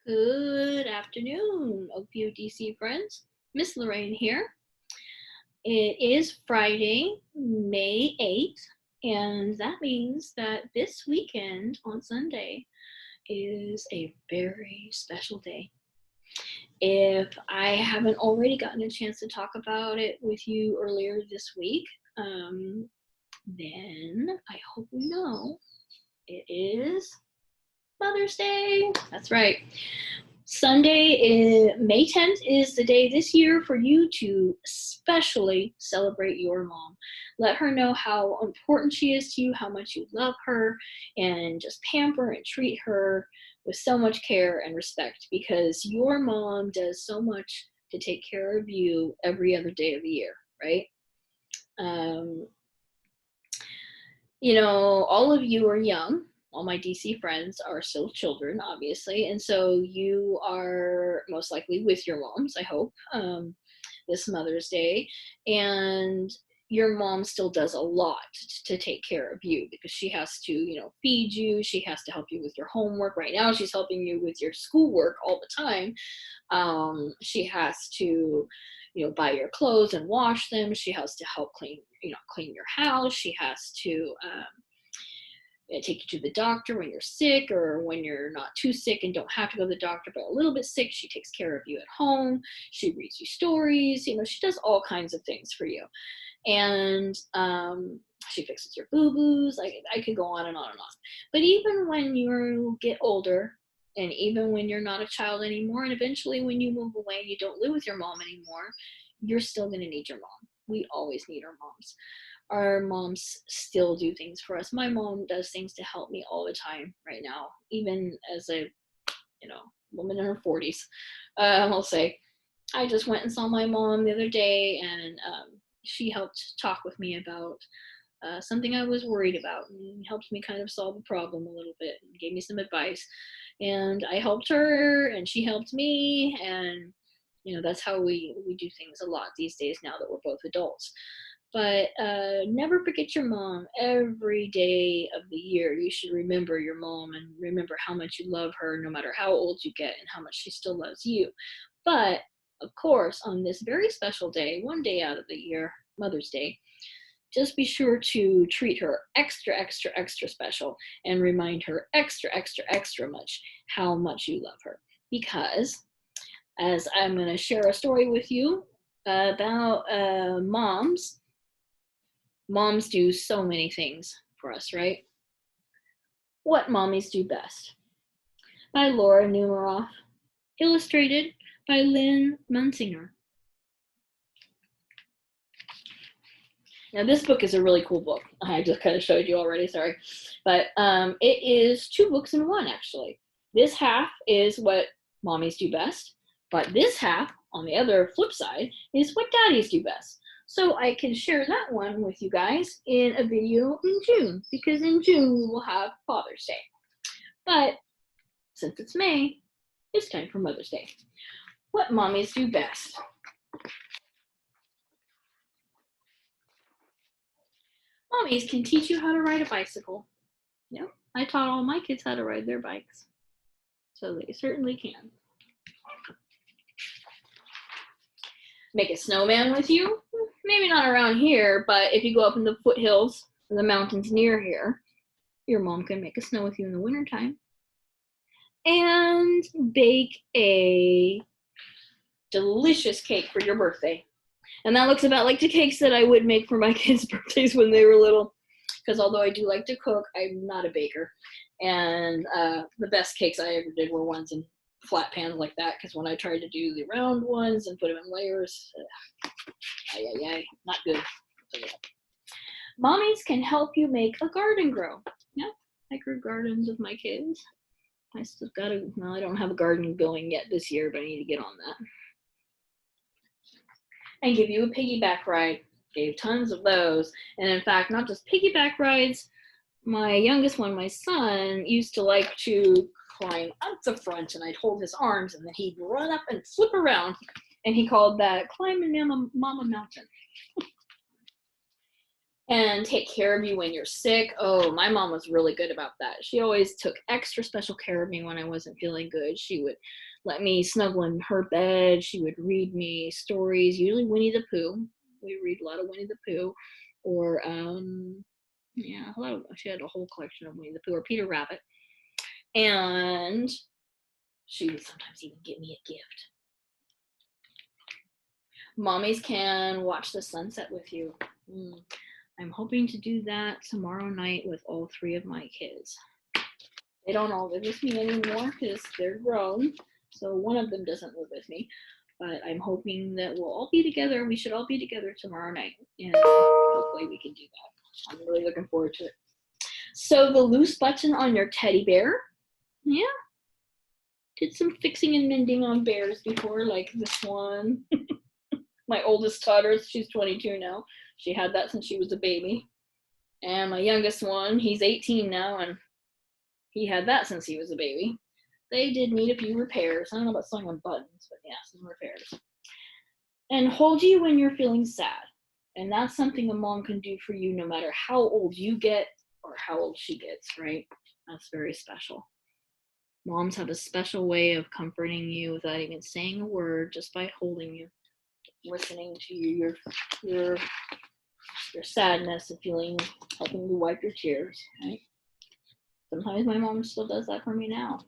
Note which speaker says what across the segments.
Speaker 1: Good afternoon, Oakview DC friends. Miss Lorraine here. It is Friday, May 8th, and that means that this weekend on Sunday is a very special day. If I haven't already gotten a chance to talk about it with you earlier this week, then I hope you know it is Mother's Day. That's right. Sunday, May 10th, is the day this year for you to especially celebrate your mom. Let her know how important she is to you, how much you love her, and just pamper and treat her with so much care and respect, because your mom does so much to take care of you every other day of the year, right? All of you are young. All my DC friends are still children, obviously, and so you are most likely with your moms, I hope, this Mother's Day, and your mom still does a lot to take care of you, because she has to, feed you, she has to help you with your homework. Right now, she's helping you with your schoolwork all the time. She has to, buy your clothes and wash them. She has to help clean your house. She has to take you to the doctor when you're sick, or when you're not too sick and don't have to go to the doctor but a little bit sick. She takes care of you at home. She reads you stories. She does all kinds of things for you. And she fixes your boo-boos. I could go on and on and on. But even when you get older, and even when you're not a child anymore, and eventually when you move away and you don't live with your mom anymore, you're still going to need your mom. We always need our moms. Our moms still do things for us. My mom does things to help me all the time right now, even as a woman in her 40s. I'll say, I just went and saw my mom the other day, and she helped talk with me about something I was worried about, and helped me kind of solve the problem a little bit, and gave me some advice. And I helped her, and she helped me, and that's how we do things a lot these days now that we're both adults. But never forget your mom. Every day of the year, you should remember your mom and remember how much you love her, no matter how old you get, and how much she still loves you. But of course, on this very special day, one day out of the year, Mother's Day, just be sure to treat her extra, extra, extra special, and remind her extra, extra, extra much how much you love her. Because, as I'm going to share a story with you about moms. Moms do so many things for us, right? What Mommies Do Best, by Laura Numeroff, illustrated by Lynn Munsinger. Now, this book is a really cool book. I just kind of showed you already, sorry. But it is 2 books in one, actually. This half is what Mommies do best, but this half, on the other flip side, is what Daddies do best. So I can share that one with you guys in a video in June, because in June we will have Father's Day. But since it's May, it's time for Mother's Day. What Mommies do best. Mommies can teach you how to ride a bicycle. Yep, I taught all my kids how to ride their bikes. So they certainly can. Make a snowman with you? Maybe not around here, but if you go up in the foothills, the mountains near here, your mom can make a snow with you in the wintertime. And bake a delicious cake for your birthday. And that looks about like the cakes that I would make for my kids' birthdays when they were little. Because although I do like to cook, I'm not a baker. And the best cakes I ever did were ones in flat pans like that, because when I tried to do the round ones and put them in layers, not good. So, yeah. Mommies can help you make a garden grow. Yeah, I grew gardens with my kids. I still I don't have a garden going yet this year, but I need to get on that. And give you a piggyback ride. Gave tons of those. And in fact, not just piggyback rides, my youngest one, my son, used to like to climb up the front, and I'd hold his arms, and then he'd run up and flip around, and he called that climbing Mama Mountain. and take care of you when you're sick. Oh, my mom was really good about that. She always took extra special care of me when I wasn't feeling good. She would let me snuggle in her bed. She would read me stories, usually Winnie the Pooh. We read a lot of Winnie the Pooh, or yeah, a lot of. She had a whole collection of Winnie the Pooh or Peter Rabbit, and she would sometimes even give me a gift. Mommies can watch the sunset with you. I'm hoping to do that tomorrow night with all 3 of my kids. They don't all live with me anymore because they're grown, so one of them doesn't live with me. But I'm hoping that we'll all be together. We should all be together tomorrow night, and hopefully we can do that. I'm really looking forward to it. So the loose button on your teddy bear, yeah. Did some fixing and mending on bears before, like this one. My oldest daughter, she's 22 now. She had that since she was a baby. And my youngest one, he's 18 now, and he had that since he was a baby. They did need a few repairs. I don't know about sewing on buttons, but yeah, some repairs. And hold you when you're feeling sad. And that's something a mom can do for you no matter how old you get or how old she gets, right? That's very special. Moms have a special way of comforting you without even saying a word, just by holding you, listening to you, your sadness and feeling, helping you wipe your tears, right? Sometimes my mom still does that for me now.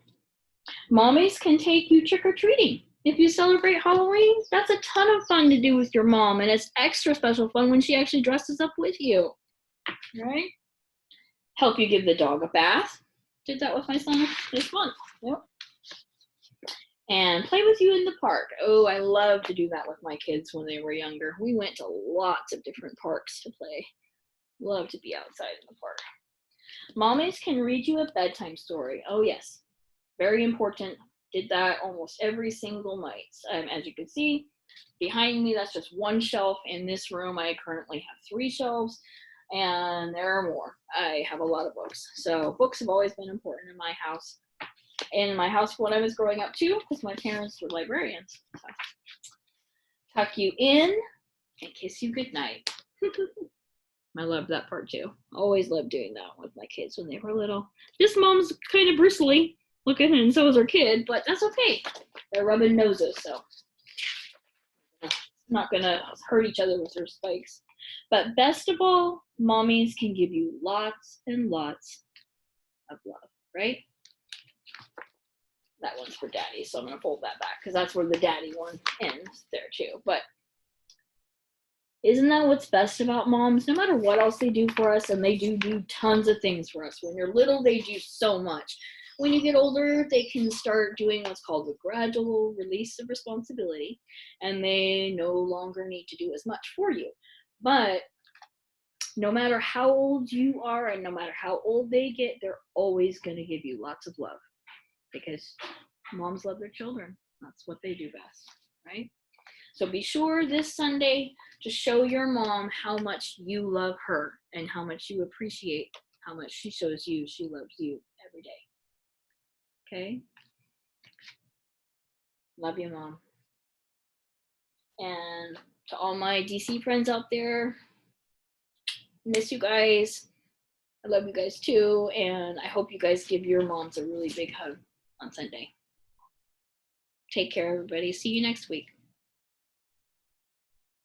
Speaker 1: Mommies can take you trick-or-treating. If you celebrate Halloween, that's a ton of fun to do with your mom, and it's extra special fun when she actually dresses up with you, right? Help you give the dog a bath. Did that with my son this month. Yep. And play with you in the park. Oh, I love to do that with my kids when they were younger. We went to lots of different parks to play. Love to be outside in the park. Mommies can read you a bedtime story. Oh, yes. Very important. Did that almost every single night. As you can see, behind me, that's just one shelf. In this room, I currently have 3 shelves, and there are more. I have a lot of books. So books have always been important in my house. In my house when I was growing up too, because my parents were librarians. So. Tuck you in and kiss you goodnight. I love that part too. Always loved doing that with my kids when they were little. This mom's kind of bristly looking, and so is her kid, but that's okay. They're rubbing noses, so not gonna hurt each other with their spikes. But best of all, mommies can give you lots and lots of love, right? That one's for daddy, so I'm gonna fold that back because that's where the daddy one ends there too. But isn't that what's best about moms? No matter what else they do for us, and they do tons of things for us. When you're little, they do so much. When you get older, they can start doing what's called a gradual release of responsibility, and they no longer need to do as much for you. But no matter how old you are and no matter how old they get, they're always going to give you lots of love, because moms love their children. That's what they do best, right? So be sure this Sunday to show your mom how much you love her and how much you appreciate how much she shows you she loves you every day. Okay? Love you, Mom. And to all my DC friends out there, miss you guys. I love you guys too, and I hope you guys give your moms a really big hug on Sunday. Take care, everybody. See you next week.